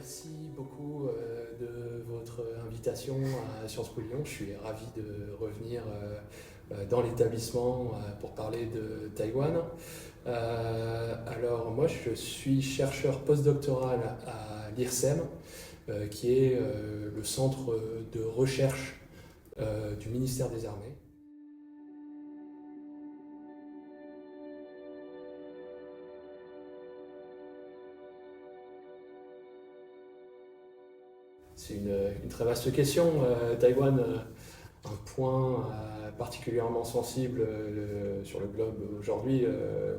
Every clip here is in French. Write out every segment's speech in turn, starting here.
Merci beaucoup de votre invitation à Sciences Po Lyon. Je suis ravi de revenir dans l'établissement pour parler de Taïwan. Alors moi, je suis chercheur postdoctoral à l'IRSEM, qui est le centre de recherche du ministère des Armées. C'est une très vaste question. Taïwan, un point particulièrement sensible sur le globe aujourd'hui,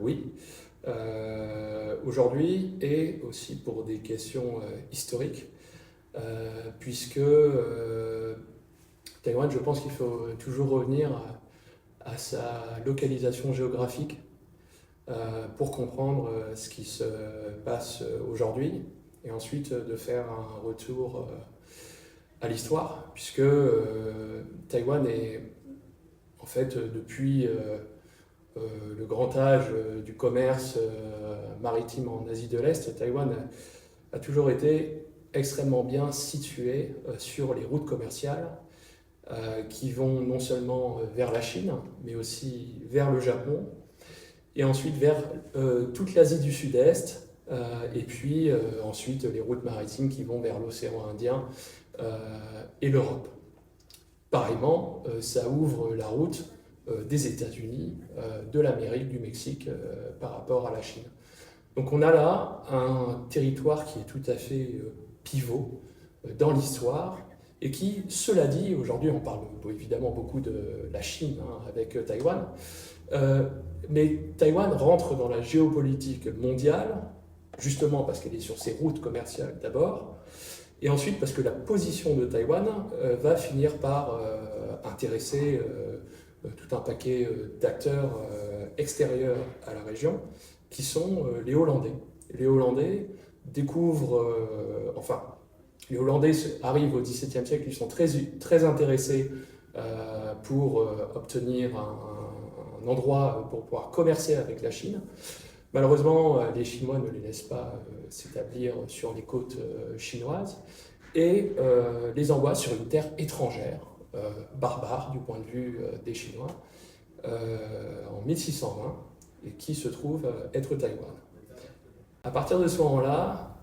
oui. Aujourd'hui, et aussi pour des questions historiques, puisque Taïwan, je pense qu'il faut toujours revenir à sa localisation géographique pour comprendre ce qui se passe aujourd'hui, et ensuite de faire un retour à l'histoire, puisque Taïwan est, en fait, depuis le grand âge du commerce maritime en Asie de l'Est, Taïwan a toujours été extrêmement bien situé sur les routes commerciales qui vont non seulement vers la Chine, mais aussi vers le Japon, et ensuite vers toute l'Asie du Sud-Est, et puis ensuite les routes maritimes qui vont vers l'océan Indien et l'Europe. Pareillement, ça ouvre la route des États-Unis, de l'Amérique, du Mexique par rapport à la Chine. Donc on a là un territoire qui est tout à fait pivot dans l'histoire et qui, cela dit, aujourd'hui on parle évidemment beaucoup de la Chine avec Taïwan, mais Taïwan rentre dans la géopolitique mondiale justement parce qu'elle est sur ses routes commerciales d'abord, et ensuite parce que la position de Taïwan va finir par intéresser tout un paquet d'acteurs extérieurs à la région, qui sont les Hollandais. Les Hollandais découvrent, les Hollandais arrivent au XVIIe siècle, ils sont très intéressés pour obtenir un endroit pour pouvoir commercer avec la Chine. Malheureusement, les Chinois ne les laissent pas s'établir sur les côtes chinoises et les envoient sur une terre étrangère, barbare du point de vue des Chinois, en 1620, et qui se trouve être Taïwan. À partir de ce moment-là,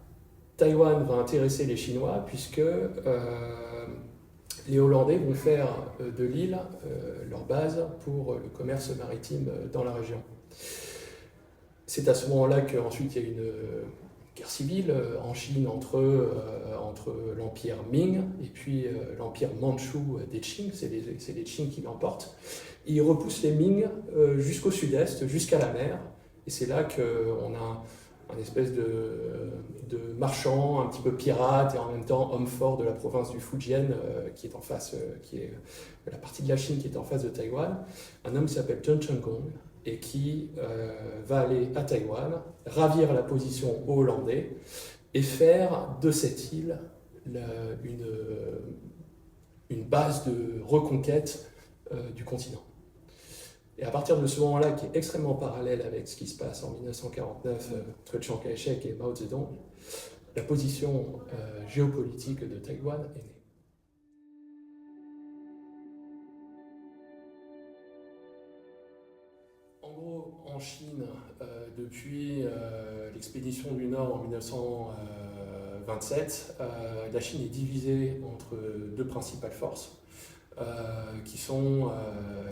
Taïwan va intéresser les Chinois puisque les Hollandais vont faire de l'île leur base pour le commerce maritime dans la région. C'est à ce moment-là qu'ensuite il y a une guerre civile en Chine entre l'empire Ming et puis l'empire mandchou des Qing, c'est les Qing qui l'emportent. Ils repoussent les Ming jusqu'au sud-est, jusqu'à la mer, et c'est là qu'on a un espèce de marchand un petit peu pirate et en même temps homme fort de la province du Fujian qui est en face, qui est la partie de la Chine qui est en face de Taïwan, un homme qui s'appelle Zheng Chenggong, et qui va aller à Taïwan, ravir la position aux Hollandais et faire de cette île une base de reconquête du continent. Et à partir de ce moment-là, qui est extrêmement parallèle avec ce qui se passe en 1949 entre Chiang Kai-shek et Mao Zedong, la position géopolitique de Taïwan est née. En gros, en Chine, depuis l'expédition du Nord en 1927, la Chine est divisée entre deux principales forces, qui sont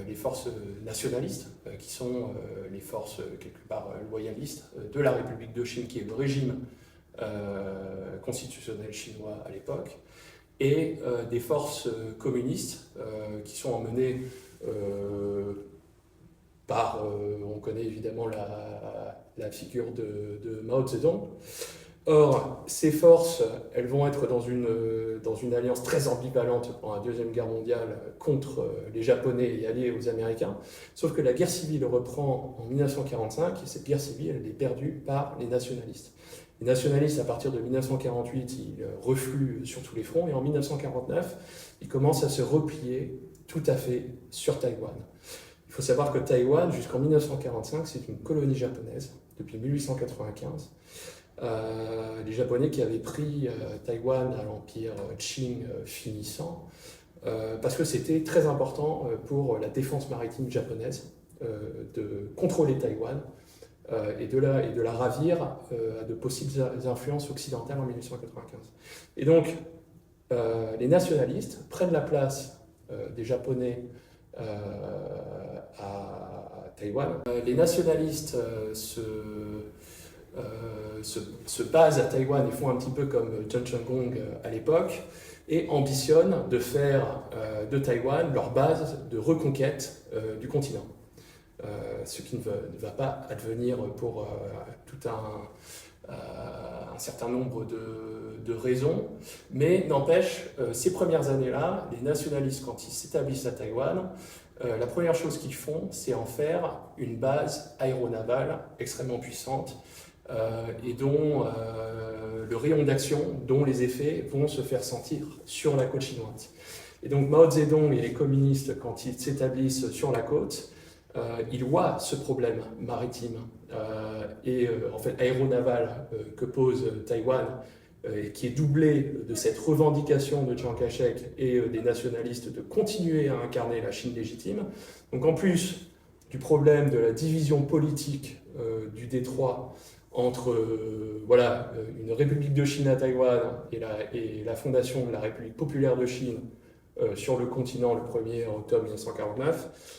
les forces nationalistes, qui sont les forces quelque part loyalistes de la République de Chine, qui est le régime constitutionnel chinois à l'époque, et des forces communistes qui sont emmenées par, on connaît évidemment la figure de Mao Zedong. Or, ces forces, elles vont être dans une alliance très ambivalente pendant la Deuxième Guerre mondiale contre les Japonais et alliés aux Américains, sauf que la guerre civile reprend en 1945, et cette guerre civile, elle est perdue par les nationalistes. Les nationalistes, à partir de 1948, ils refluent sur tous les fronts, et en 1949, ils commencent à se replier tout à fait sur Taïwan. Il faut savoir que Taïwan, jusqu'en 1945, c'est une colonie japonaise, depuis 1895, les Japonais qui avaient pris Taïwan à l'empire Qing finissant, parce que c'était très important pour la défense maritime japonaise de contrôler Taïwan et de la ravir à de possibles influences occidentales en 1895. Et donc, les nationalistes prennent la place des Japonais à Taïwan. Les nationalistes se basent à Taïwan et font un petit peu comme John Cheng-Kung à l'époque et ambitionnent de faire de Taïwan leur base de reconquête du continent. Ce qui ne va pas advenir pour tout un certain nombre de raisons, mais n'empêche, ces premières années-là, les nationalistes, quand ils s'établissent à Taïwan, la première chose qu'ils font, c'est en faire une base aéronavale extrêmement puissante et dont le rayon d'action, dont les effets vont se faire sentir sur la côte chinoise. Et donc Mao Zedong et les communistes, quand ils s'établissent sur la côte, ils voient ce problème maritime et en fait aéronaval que pose Taïwan et qui est doublé de cette revendication de Chiang Kai-shek et des nationalistes de continuer à incarner la Chine légitime. Donc en plus du problème de la division politique du détroit entre voilà, une République de Chine à Taïwan et la fondation de la République populaire de Chine sur le continent le 1er octobre 1949,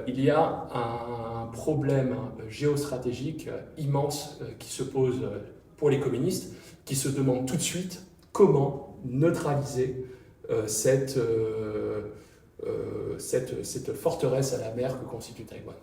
il y a un problème géostratégique immense qui se pose pour les communistes, qui se demandent tout de suite comment neutraliser cette forteresse à la mer que constitue Taïwan.